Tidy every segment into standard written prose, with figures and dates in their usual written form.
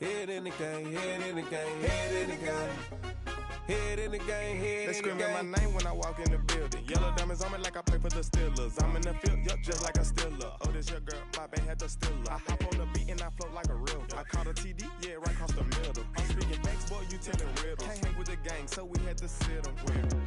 Head in the game, head in the game, head in the game. Head in the game, head in the game. They screaming my name when I walk in the building. Yellow diamonds on me like I play for the Steelers. I'm in the field, yup, just like a Steeler. Oh, this your girl, my band had the Steeler. I hop on the beat and I float like a river. I caught a TD, yeah, right across the middle. I'm speaking thanks, boy, you telling riddles. Can't hang with the gang, so we had to sit them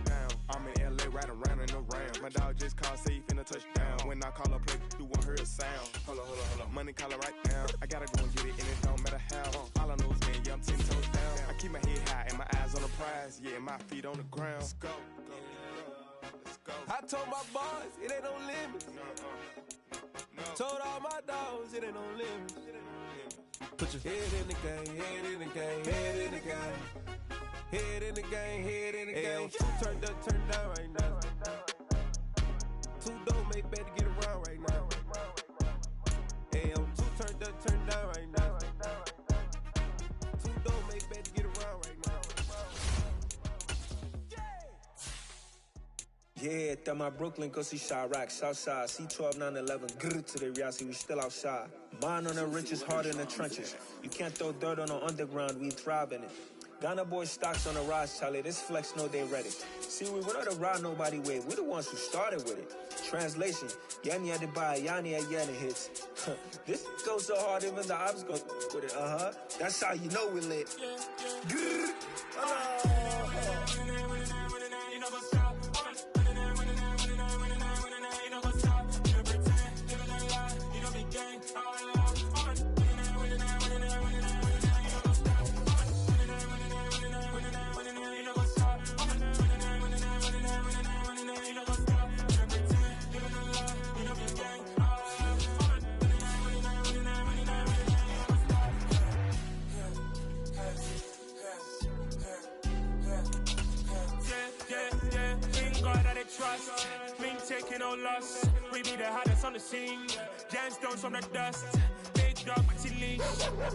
down. I'm in LA, right around and around. My dog just called, say he finna touchdown. When I call a play, you won't hear a sound. Hold up, money caller right now. I gotta go and get it, and it don't matter how. All I know is, man, yeah, I'm 10 toes down. I keep my head high and my eyes on the prize. Yeah, my feet on the ground. Let's go. Let's go. I told my boys, it ain't no limits. No. Told all my dogs, it ain't no limits. Put your head in the game, head in the game, head in the game. Head in the game, head in the game. Turn down right now. Two dope make better get around right now. Hey, I'm two turn down right now. Two dope make better get around right now. Yeah, that my Brooklyn, go see Chirac, Southside, C12, 911, grr to the reality, we still outside. Mine on the riches, hard in the trenches. You can't throw dirt on the underground, we thrive in it. Ghana boys stocks on the rise, Charlie, this flex know they ready. See, we not the ride nobody with, we the ones who started with it. Translation, Yanni had to buy, Yanni had Yanni hits. This goes so hard, even the ops go with it, That's how you know we lit. Grr. Trust, been taking no loss. We be the hottest on the scene. Gemstones from the dust. Big dog, pretty leash.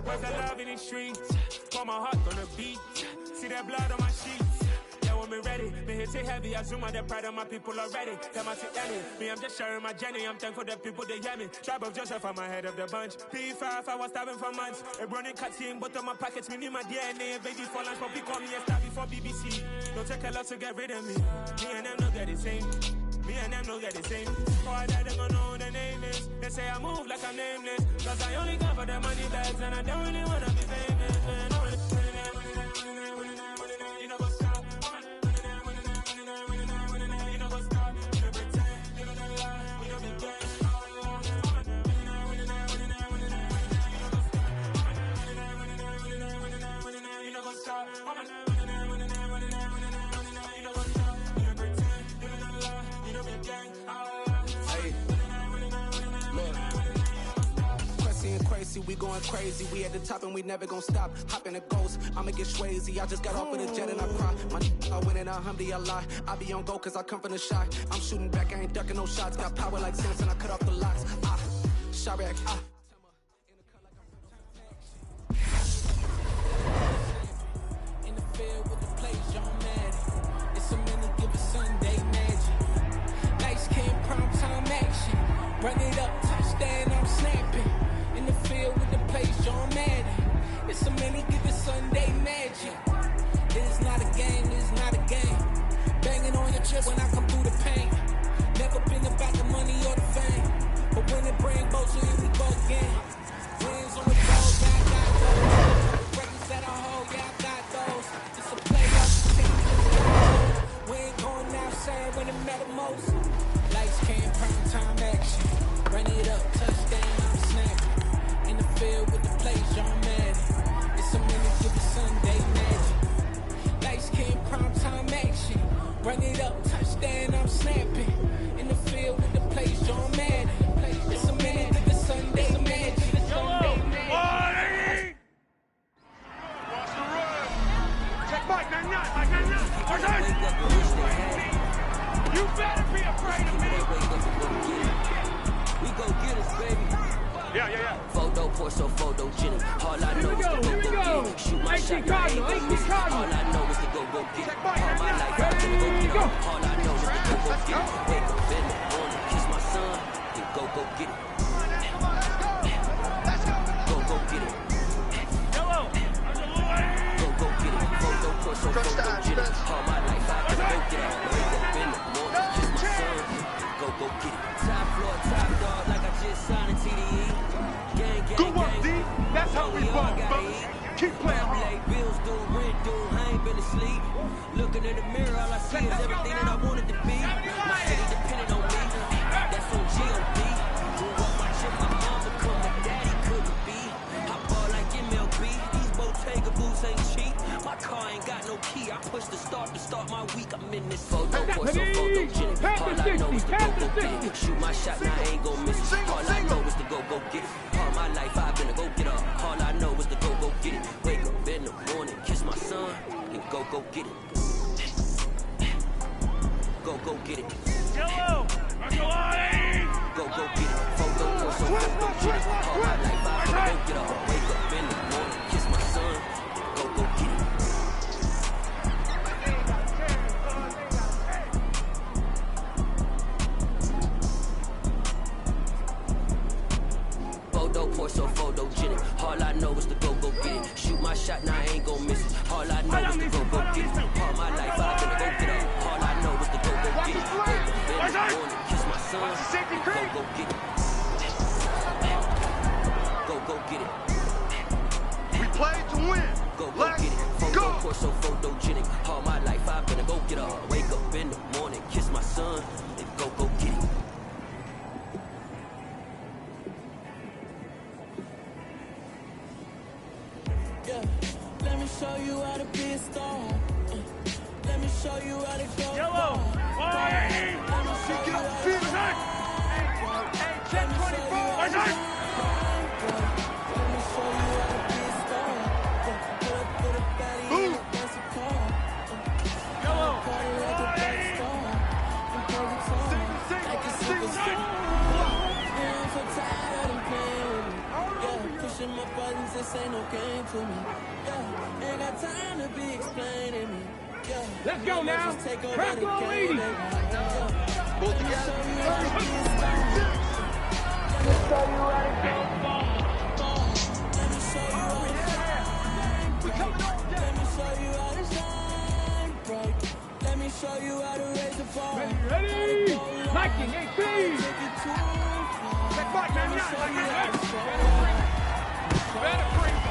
Was the love in the streets. Put my heart on the beat. See that blood on my sheets. Yeah, when me ready, me hit it heavy. I zoom on the pride of my people already. Them I see Ellie. Me, I'm just sharing my journey. I'm thankful for the people they hear me. Tribe of Joseph, I'm ahead of the bunch. P5, I was starving for months. A running cut seeing both of my pockets. Me need my DNA. Baby for lunch, but call me a star before BBC. Don't take a lot to get rid of me. Me and them don't get the same. Me and them don't get the same. All that they gonna know who the name is. They say I move like I'm nameless. Cause I only come for the money bags and I don't really wanna be famous. Man, you know what's up. You know what's up. You pretend, you know the lie. We don't be gang. You know what's up. We going crazy, we at the top and we never gonna stop. Hop in a ghost, I'ma get swayzy. I just got off of the jet and I cry. My I win and alhamdulillah. I be on go cause I come from the shot. I'm shooting back, I ain't ducking no shots. Got power like Samson, I cut off the locks. Chirac, In the field with the plays, John Madden. It's a minute, give it Sunday magic. Lights came prime time action. Run it up, touchdown, I'm snapping. In the field with the plays, John Madden. It's a minute, give it Sunday magic. It is not a game, it is not a game. Banging on your chest when I come through the pain. Never been about the money or the fame. But when it bring both, here we go again. Wins on the road, yeah, I got those. Records that I hold, yeah, I got those. It's a playoff team, we ain't going outside when it matter most. Lights came prime time action. Run it up, touchdown, I'm snapping. In the field with the plays, John Madden. It's a minute, give it Sunday magic. Lights came prime time action. Run it up, touchdown, I'm snapping. In the field with the plays, John Madden. It's a minute, give it Sunday magic. Watch the run. Check Mike, Mike. You better be afraid of me. We gon' get us, baby. Yeah. Photo, Porsche, photogenic. All I know is to go get it. Shoot my shot, I ain't gon' miss it. All I know is to go get it. All my life, I'm gonna go get it. All I know is to go get it. Wake up in the morning, kiss my son, and go get it. Go get it. That's how we bump, fellas. Keep playing hard. Bills due, rent due, I ain't been asleep. Looking in the mirror, all I see is everything that I wanted to be. My city depended on me. That's on G.O.D. Grew up watching my mom become my daddy couldn't be. I ball like MLB. These Bottega boots ain't cheap. My car ain't got no key. I push the start to start my week. I'm in this photo course, so photogenic. All I know is to go get it. Shoot my shot, now I ain't gon' miss it. All I know is to go get it. All my life I've been a go get up. All I know is to go get it. Wake up in the morning, kiss my son, and go get it. Go get it. Yellow! Go get it. Photo course, so photogenic. All my life I've been a go get up. Wake up in the morning, kiss my son, and go get it. So photogenic. All I know is to go get it. Shoot my shot, now I ain't gon' miss it. All I know is to go get it. All my life I've been a go get up. All I know is to go get it. Wake up in the morning, kiss my son, and go get it. Go get it. We played to win. Go get it. Photo course so photogenic. All my life I've been a go get up. Wake up in the morning, kiss my son, and go get it. Let me show you how to be a star. Let me show you how to go. Yellow! Let me show you how to be a star. Hey, check 24! Let me show you how to be a star. Put a fatty in a fancy car. Yellow! Party like a black star. I'm perfect song. Like a superstar. And I'm so tired of them playing with me. Yeah, pushing my buttons, this ain't no game to me. Yeah, ain't got time to be explaining me. Yeah, let's go now. Crack the lady. Pull together. Let me show you how to go far. Let me show you how to shine. Let me show you how to shine bright. Let me show you how to raise the bar. Ready? Nike, 18. Take it too far. Check back, man. Better bring them.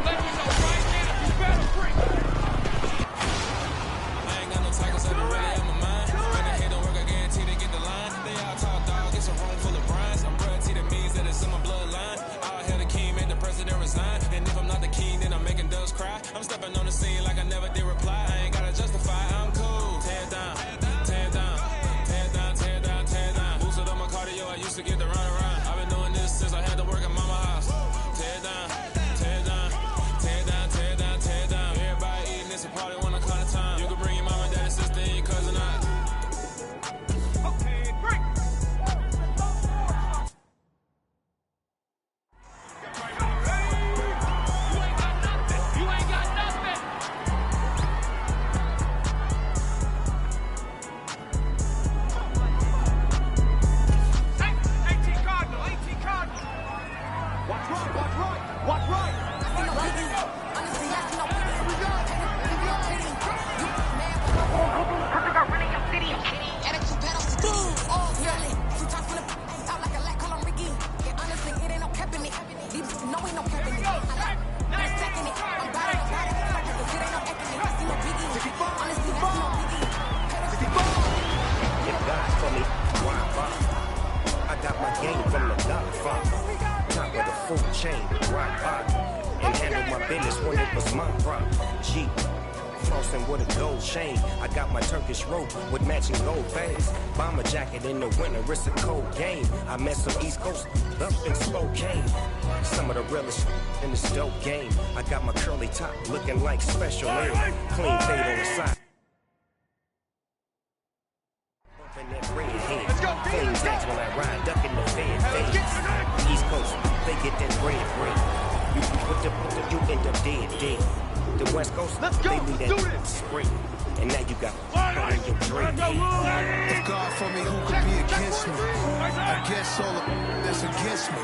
Let me know right now. You better bring them. I ain't got no tigers up really on my mind. When I hit the work, I guarantee to get the line. They all talk dog, it's a room full of brinds. I'm royalty, that means that it's in my bloodline. All hail the king, make the president resign. And if I'm not the king, then I'm making doves cry. I'm stepping on the scene like I never did reply. I ain't gotta justify, I'm cool. Tear down, tear down, tear down, tear down, tear down. Boosted up my cardio, I used to get the run around. I've been doing this since I had to work at mama house. Tear down, tear down, tear down, tear down, tear down. Everybody eating this, a party 1 o'clock of time. You can bring your mama, daddy, sister, and your cousin out. Okay, break. You ain't got nothing. Hey, 18 Cardinal, 18 Cardinal. Watch right, watch right, watch right. I got my game from the Godfather. Top of the food chain, rock bottom. And handle my business when it was my problem. G, flossing with a gold chain. I got my Turkish rope with matching gold veins. Bomber jacket in the winter, it's a cold game. I met some East Coast up in Spokane. Some of the realest in this dope game. I got my curly top looking like special ed. Clean fade on the side. Clean tags when I ride, ducking the fade. East Coast, they get that bread. You end up dead. The West Coast, they leave that spring. And now you got part of your dream. If God for me, who could be against me? I guess all of that's against me.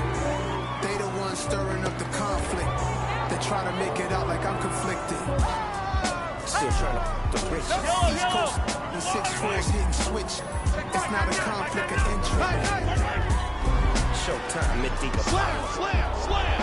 They the ones stirring up the conflict. They try to make it out like I'm conflicted. Still trying to the rich. East Coast, the 6'4's hitting switch. It's not a conflict of interest. showtime, it be the Slam, slam, slam.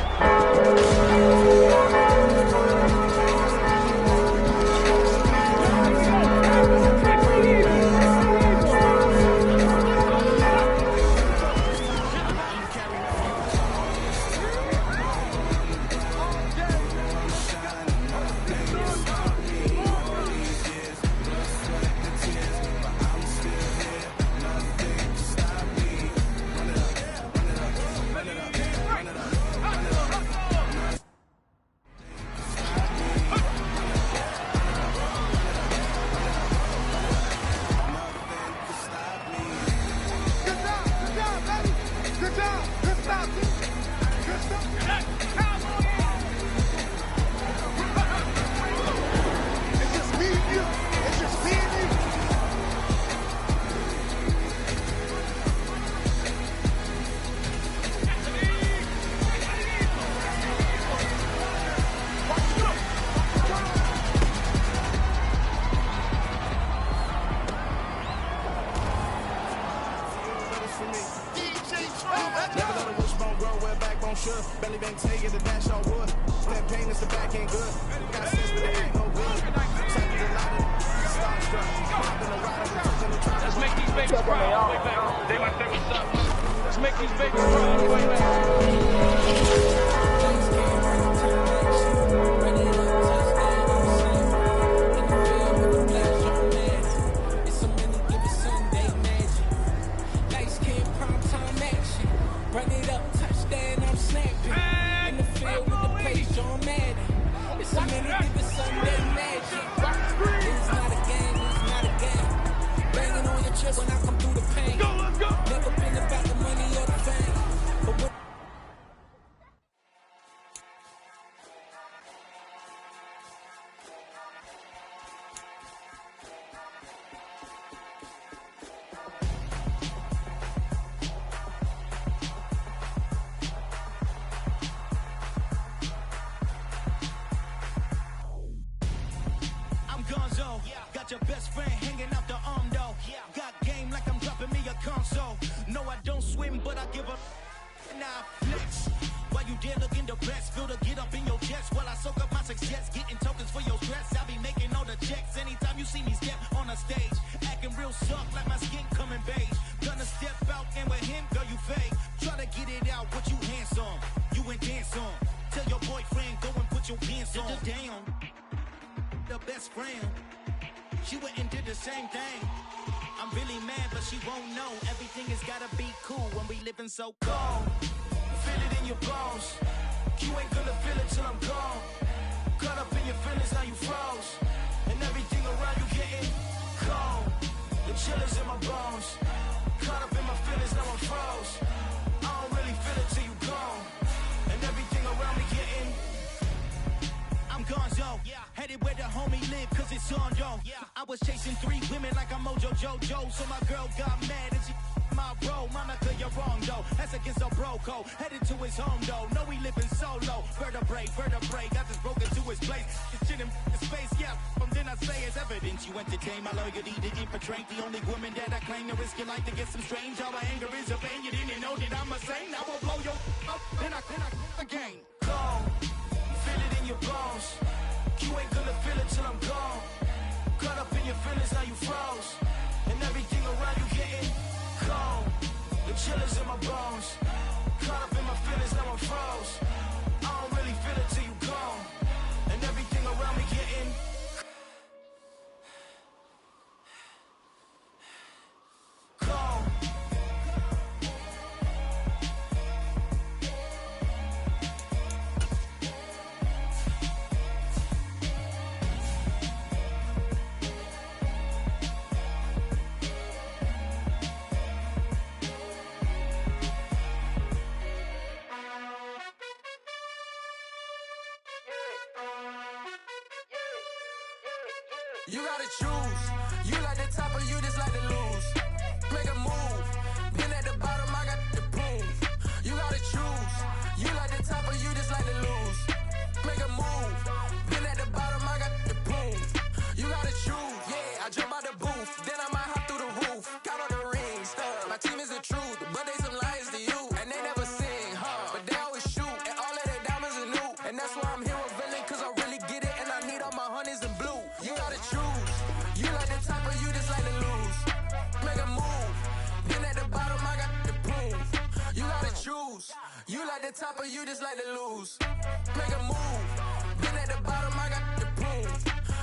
Belly bang taking the dash on wood. That pain is the back ain't good. Got sense, but it ain't no good. Tell me a lot of starstruck. Let's make these babies cry all the way back home. They might think what's up. Let's make these babies cry all the way back Run it up, touchdown, I'm snapping. In the field with the place, John Madden. It's a minute, give it Sunday magic. It's not a game, it's not a game. Banging on your chest when I come through the pain. Never been about the money or the fame. But when got your best friend hanging out the arm though. Got game like I'm dropping me a console. No, I don't swim, but I give up. Now flex. While you there looking the best, feel the get up in your chest while I soak up my success, getting tokens for your stress. I be making all the checks anytime you see me step on a stage, acting real soft like my skin coming beige. Gonna step out and with him, girl, you fake. Try to get it out, what you hands on, you ain't dance on. Tell your boyfriend go and put your pants on. Down, the best friend. She went and did the same thing. I'm really mad, but she won't know. Everything has gotta be cool when we living so cold. Feel it in your bones. You ain't gonna feel it till I'm gone. Caught up in your feelings, now you froze. And everything around you getting cold. The chillers in my bones. Caught up in my feelings, now I'm froze. I don't really feel it till you gone. And everything around me getting I'm gonzo, headed where the homie live, cause it's on, yo. I was chasing 3 women like I'm Mojo Jojo, so my girl got mad and she my bro. Monica, you're wrong, though. That's against a bro code. Headed to his home, though. No, we living solo. Vertebrae, I just broke into his place. It's shit in space, yeah. From then I say it's evidence. You entertain my loyalty to infiltrate the only woman that I claim to risk your life to get some strange. How my anger is a pain. You didn't know that I'm a saint. I will blow your up, then I again. Gone. Feel it in your bones. You ain't gonna feel it till I'm gone. Caught up in your feelings, now you froze. And everything around you getting cold. The chillers in my bones. Caught up in my feelings, now I'm froze. I don't really feel it till you gone. And everything around me getting cold. You gotta choose. You like the top or you just like to lose. Make a move. Been at the bottom, I got the prove. You gotta choose. You like the top or you just like to lose. Make a move. Been at the bottom, I got the prove. You gotta choose. Yeah, I jump out the booth. Then I might hop through the roof. Count on the rings. My team is the truth, but they some liars to you. And they never hero villain, cause I really get it, and I need all my honeys in blue. You gotta choose. You like the top or you just like to lose. Make a move. Then at the bottom, I got the prove. You gotta choose. You like the top or you just like to lose. Make a move. Then at the bottom, I got the prove.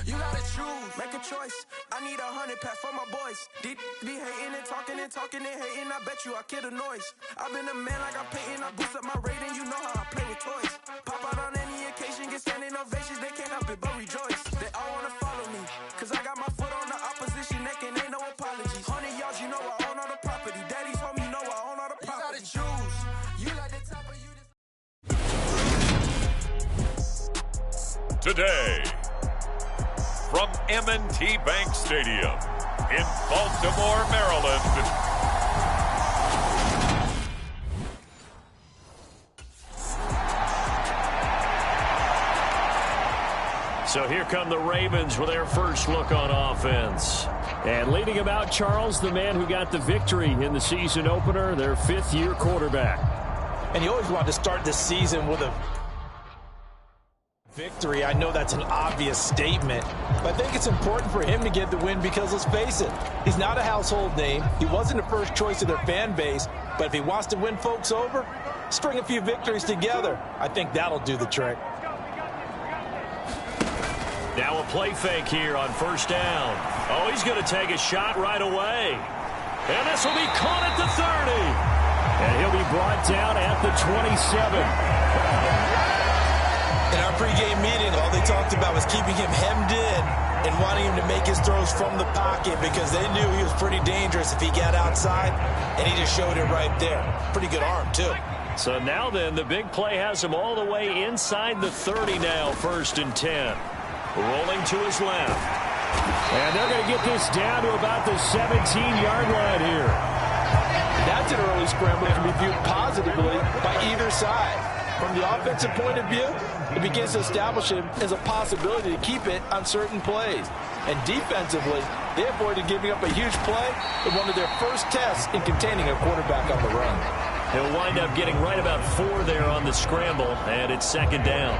You gotta choose. Make a choice. I need 100 pack for my boys. Be hating and talking and hating. I bet you I kill the noise. I've been a man like I'm Peyton. I boost up my rating. You know how I play with toys. Pop out on any occasion, get standing ovations. They can't help it but rejoice. They all wanna follow me, cause I got my foot on the opposition neck and ain't no apologies. 100 yards, you know I own all the property. Daddy's home, you know I own all the property. You gotta choose. You like the top of you. Today, from M&T Bank Stadium in Baltimore, Maryland. So here come the Ravens with their first look on offense. And leading them out, Charles, the man who got the victory in the season opener, their fifth-year quarterback. And you always wanted to start this season with a victory. I know that's an obvious statement, but I think it's important for him to get the win because, let's face it, he's not a household name. He wasn't the first choice of their fan base, but if he wants to win folks over, string a few victories together. I think that'll do the trick. Now a play fake here on first down. Oh, he's going to take a shot right away. And this will be caught at the 30. And he'll be brought down at the 27. In our pregame meeting, all they talked about was keeping him hemmed in and wanting him to make his throws from the pocket because they knew he was pretty dangerous if he got outside, and he just showed it right there. Pretty good arm, too. So now then, the big play has him all the way inside the 30 now, 1st and 10. Rolling to his left. And they're going to get this down to about the 17-yard line here. That's an early scramble that can be viewed positively by either side. From the offensive point of view, it begins to establish him as a possibility to keep it on certain plays. And defensively, they avoided giving up a huge play in one of their first tests in containing a quarterback on the run. He'll wind up getting right about 4 there on the scramble, and it's 2nd down.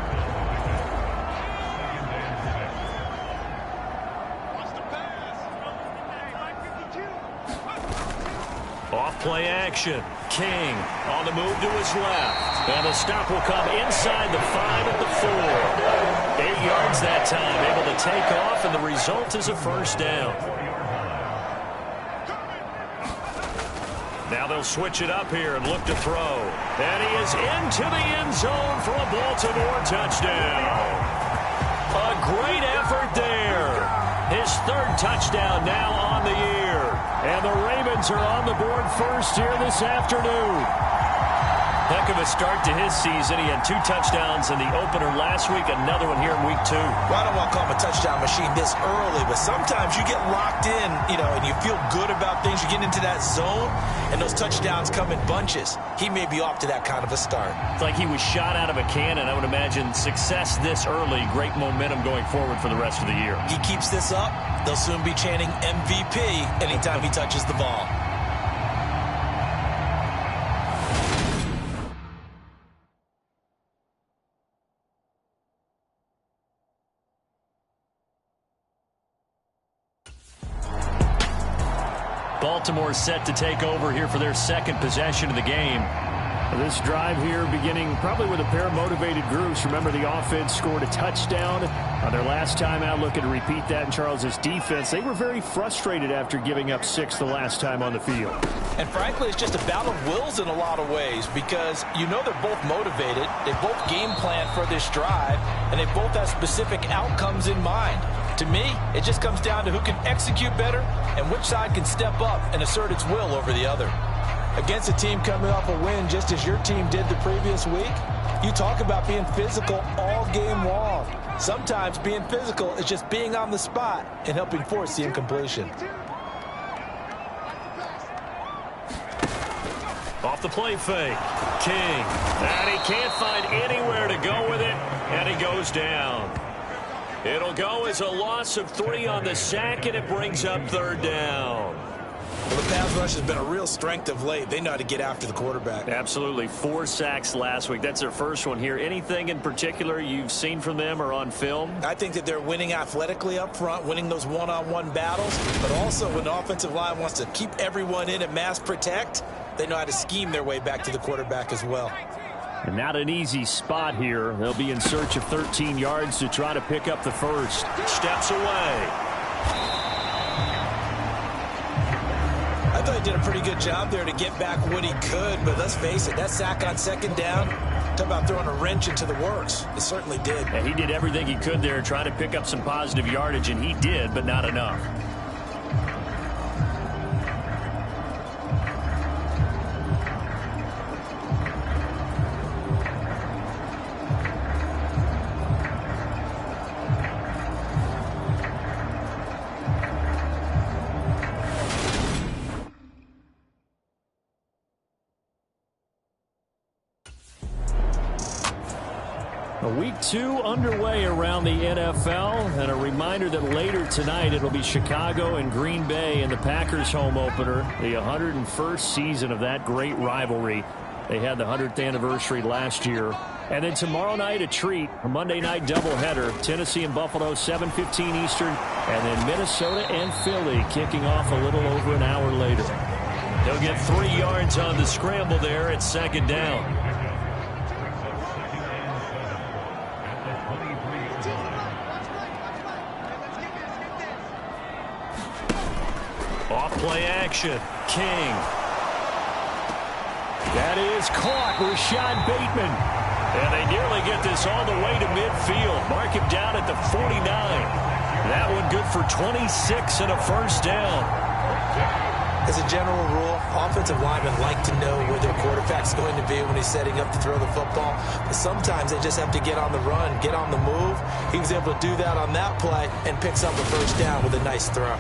Off-play action. King on the move to his left. And the stop will come inside the 5 at the 4. 8 yards that time, able to take off, and the result is a first down. Now they'll switch it up here and look to throw. And he is into the end zone for a Baltimore touchdown. A great effort there. His 3rd touchdown now on the year. And the Ravens are on the board first here this afternoon. Heck of a start to his season. He had 2 touchdowns in the opener last week, another one here in week 2. Well, I don't want to call him a touchdown machine this early, but sometimes you get locked in, and you feel good about things. You get into that zone, and those touchdowns come in bunches. He may be off to that kind of a start. It's like he was shot out of a cannon. I would imagine success this early, great momentum going forward for the rest of the year. He keeps this up, they'll soon be chanting MVP anytime he touches the ball. Baltimore set to take over here for their 2nd possession of the game. This drive here beginning probably with a pair of motivated groups. Remember, the offense scored a touchdown on their last time out. Looking to repeat that in Charles's defense. They were very frustrated after giving up 6 the last time on the field. And frankly, it's just a battle of wills in a lot of ways because they're both motivated. They both game plan for this drive, and they both have specific outcomes in mind. To me, it just comes down to who can execute better and which side can step up and assert its will over the other. Against a team coming off a win just as your team did the previous week, you talk about being physical all game long. Sometimes being physical is just being on the spot and helping force the incompletion. Off the play fake. King. And he can't find anywhere to go with it, and he goes down. It'll go as a loss of 3 on the sack, and it brings up 3rd down. Well, the pass rush has been a real strength of late. They know how to get after the quarterback. Absolutely. 4 sacks last week. That's their first one here. Anything in particular you've seen from them or on film? I think that they're winning athletically up front, winning those one-on-one battles, but also when the offensive line wants to keep everyone in and mass protect, they know how to scheme their way back to the quarterback as well. And not an easy spot here. They'll be in search of 13 yards to try to pick up the first. Steps away. I thought he did a pretty good job there to get back what he could, but let's face it, that sack on second down, talk about throwing a wrench into the works. It certainly did. And he did everything he could there, trying to pick up some positive yardage, and he did, but not enough. Week 2 underway around the NFL, and a reminder that later tonight it'll be Chicago and Green Bay in the Packers home opener, the 101st season of that great rivalry. They had the 100th anniversary last year. And then tomorrow night a treat, a Monday night doubleheader, Tennessee and Buffalo 7:15 Eastern, and then Minnesota and Philly kicking off a little over an hour later. They'll get 3 yards on the scramble there at second down. Play action. King. That is caught. Rashad Bateman. And they nearly get this all the way to midfield. Mark him down at the 49. That one good for 26 and a first down. As a general rule, offensive linemen like to know where their quarterback's going to be when he's setting up to throw the football. But sometimes they just have to get on the run, get on the move. He was able to do that on that play and picks up a first down with a nice throw.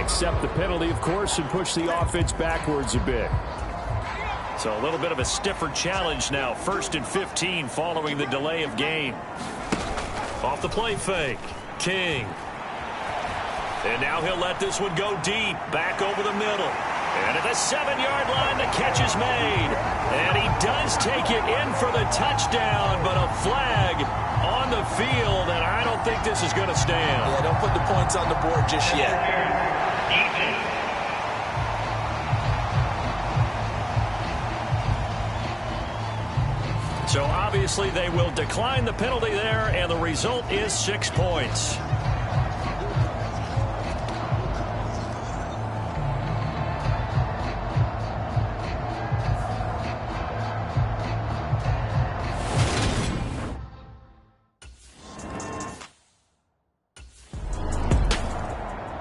Accept the penalty, of course, and push the offense backwards a bit. So a little bit of a stiffer challenge now. 1st and 15 following the delay of game. Off the play fake. King. And now he'll let this one go deep. Back over the middle. And at the 7-yard line, the catch is made. And he does take it in for the touchdown, but a flag on the field, and I don't think this is going to stand. Yeah, don't put the points on the board just yet. So obviously they will decline the penalty there, and the result is 6 points.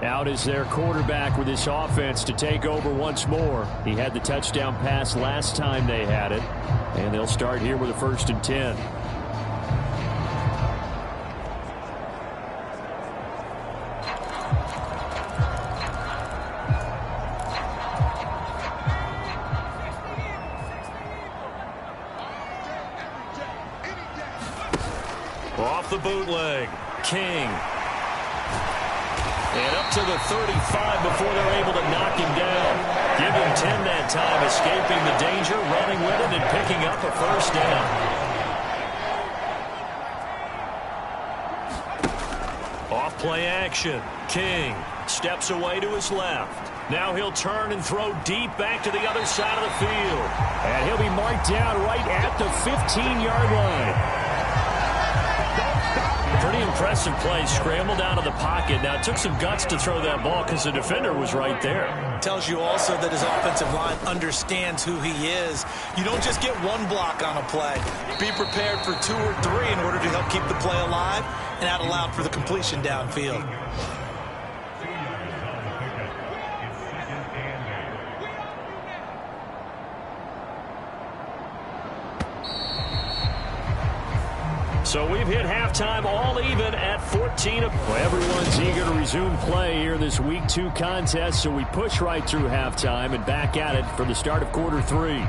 Out is their quarterback with this offense to take over once more. He had the touchdown pass last time they had it. And they'll start here with a 1st and 10. Off the bootleg. King. And up to the 35 before they're able to knock him down. Give him 10 that time, escaping the danger, running with it, and picking up a first down. Off play action. King steps away to his left. Now he'll turn and throw deep back to the other side of the field. And he'll be marked down right at the 15-yard line. Pretty impressive play. Scrambled out of the pocket. Now, it took some guts to throw that ball because the defender was right there. Tells you also that his offensive line understands who he is. You don't just get one block on a play. Be prepared for 2 or 3 in order to help keep the play alive and out loud for the completion downfield. So we've hit halftime all even at 14. Well, everyone's eager to resume play here in this Week 2 contest, so we push right through halftime and back at it for the start of quarter 3.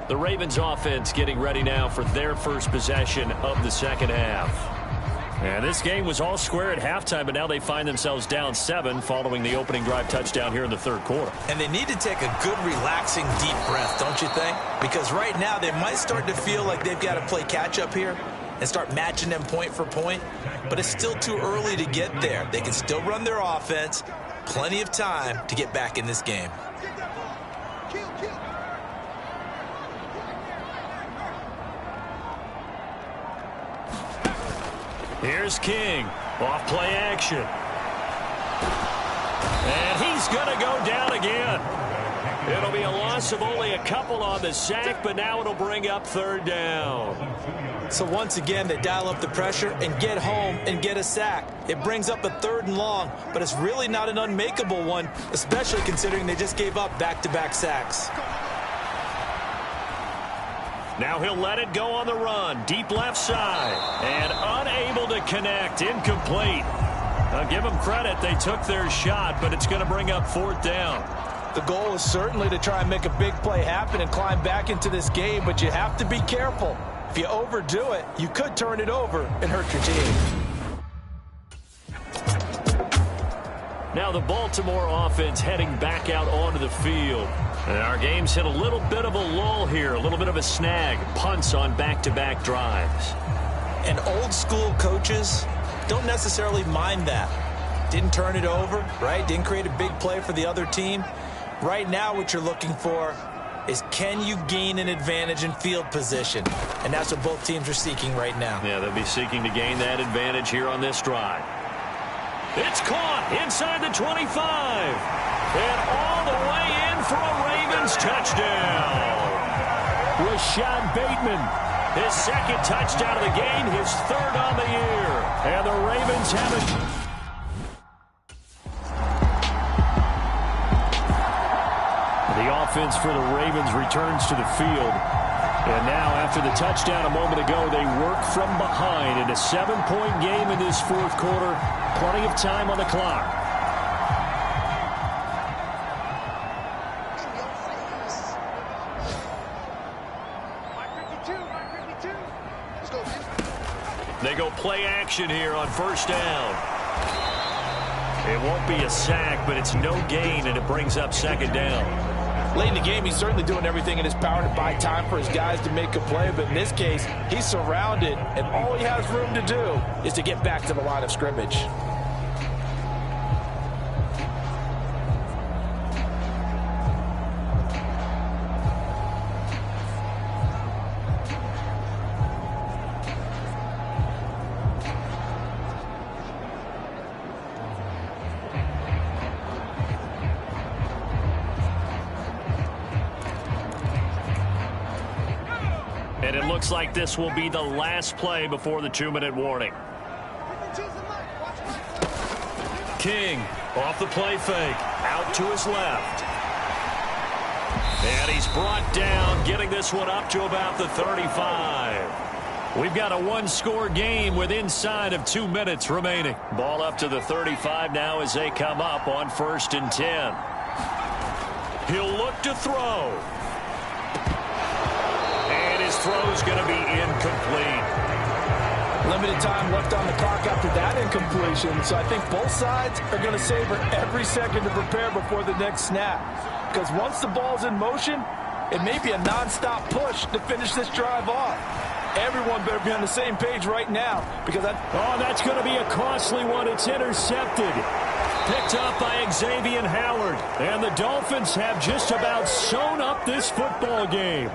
The Ravens offense getting ready now for their first possession of the second half. And this game was all square at halftime, but now they find themselves down 7 following the opening drive touchdown here in the third quarter. And they need to take a good, relaxing, deep breath, don't you think? Because right now they might start to feel like they've got to play catch-up here and start matching them point for point. But it's still too early to get there. They can still run their offense. Plenty of time to get back in this game. Here's King. Off play action. And he's going to go down again. It'll be a loss of only a couple on the sack, but now it'll bring up third down. So once again, they dial up the pressure and get home and get a sack. It brings up a 3rd and long, but it's really not an unmakeable one, especially considering they just gave up back-to-back sacks. Now he'll let it go on the run. Deep left side. And unable to connect. Incomplete. I'll give them credit. They took their shot, but it's going to bring up 4th down. The goal is certainly to try and make a big play happen and climb back into this game, but you have to be careful. If you overdo it, you could turn it over and hurt your team. Now the Baltimore offense heading back out onto the field. And our game's hit a little bit of a lull here, a little bit of a snag. Punts on back-to-back drives. And old-school coaches don't necessarily mind that. Didn't turn it over, right? Didn't create a big play for the other team. Right now what you're looking for is, can you gain an advantage in field position? And that's what both teams are seeking right now. Yeah, they'll be seeking to gain that advantage here on this drive. It's caught inside the 25. And all the way in for a Ravens touchdown. Rashad Bateman, his 2nd touchdown of the game, his 3rd on the year. And the Ravens have it. The offense for the Ravens returns to the field. And now, after the touchdown a moment ago, they work from behind in a 7-point game in this 4th quarter. Plenty of time on the clock. They go play action here on 1st down. It won't be a sack, but it's no gain, and it brings up 2nd down. Late in the game, he's certainly doing everything in his power to buy time for his guys to make a play, but in this case, he's surrounded, and all he has room to do is to get back to the line of scrimmage. And it looks like this will be the last play before the 2-minute warning. King off the play fake, out to his left. And he's brought down, getting this one up to about the 35. We've got a 1-score game with inside of 2 minutes remaining. Ball up to the 35 now as they come up on 1st and 10. He'll look to throw. And his throw's going to be incomplete. Limited time left on the clock after that incompletion, so I think both sides are going to savor every second to prepare before the next snap. Because once the ball's in motion, it may be a non-stop push to finish this drive off. Everyone better be on the same page right now because that's going to be a costly one. It's intercepted. Picked up by Xavier Howard. And the Dolphins have just about sewn up this football game.